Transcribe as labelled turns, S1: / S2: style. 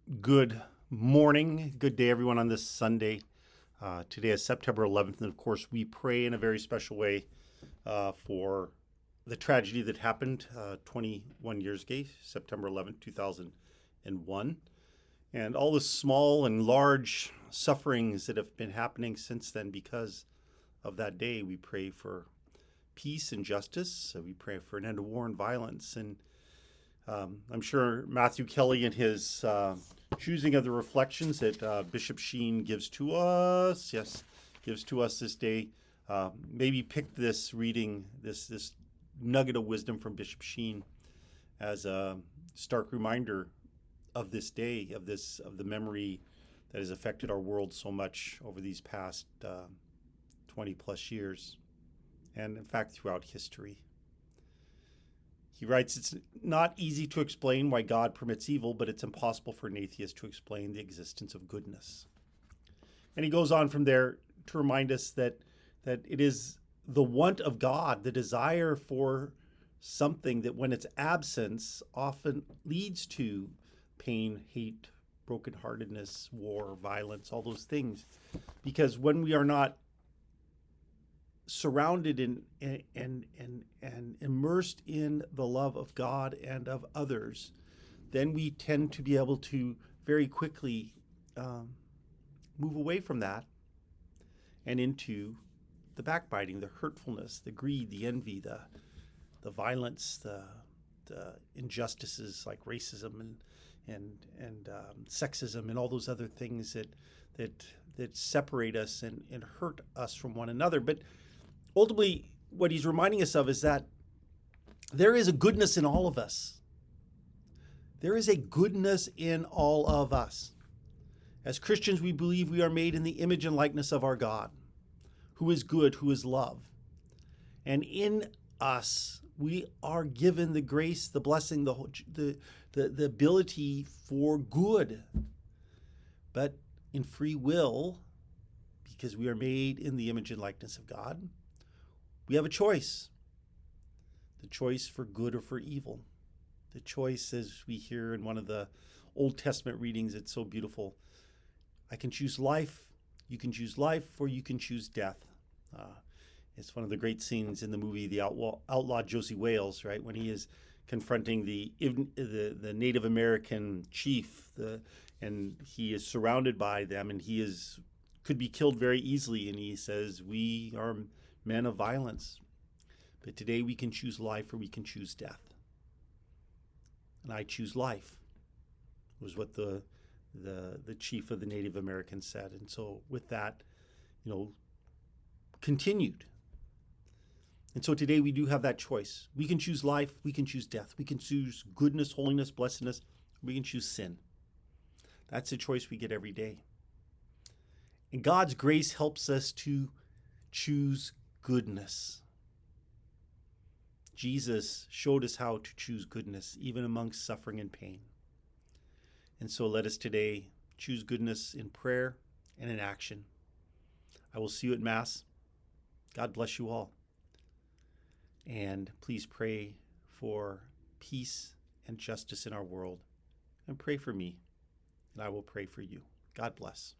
S1: Good morning, good day, everyone, on this Sunday. Today is September 11th, and of course, we pray in a very special way for the tragedy that happened 21 years ago, September 11th, 2001, and all the small and large sufferings that have been happening since then because of that day. We pray for peace and justice. So we pray for an end to war and violence. And I'm sure Matthew Kelly, in his choosing of the reflections that Bishop Sheen gives to us, this day, maybe picked this reading, this nugget of wisdom from Bishop Sheen as a stark reminder of this day, of the memory that has affected our world so much over these past 20 plus years, and in fact throughout history. He writes, "It's not easy to explain why God permits evil, but it's impossible for an atheist to explain the existence of goodness." And he goes on from there to remind us that it is the want of God, the desire for something that when its absence often leads to pain, hate, brokenheartedness, war, violence, all those things. Because when we are not surrounded in and immersed in the love of God and of others, then we tend to be able to very quickly move away from that and into the backbiting, the hurtfulness, the greed, the envy, the violence, the injustices like racism and sexism and all those other things that separate us and hurt us from one another. But ultimately, what he's reminding us of is that there is a goodness in all of us. There is a goodness in all of us. As Christians, we believe we are made in the image and likeness of our God, who is good, who is love. And in us, we are given the grace, the blessing, the ability for good. But in free will, because we are made in the image and likeness of God, we have a choice. The choice for good or for evil. The choice, as we hear in one of the Old Testament readings, it's so beautiful. I can choose life, you can choose life, or you can choose death. It's one of the great scenes in the movie The Outlaw Josie Wales, right? When he is confronting the Native American chief, and he is surrounded by them, and could be killed very easily, and he says, "We are men of violence, but today we can choose life or we can choose death. And I choose life," was what the chief of the Native Americans said. And so with that, continued. And so today we do have that choice. We can choose life, we can choose death, we can choose goodness, holiness, blessedness, we can choose sin. That's a choice we get every day. And God's grace helps us to choose goodness. Jesus showed us how to choose goodness, even amongst suffering and pain. And so let us today choose goodness in prayer and in action. I will see you at Mass. God bless you all. And please pray for peace and justice in our world. And pray for me, and I will pray for you. God bless.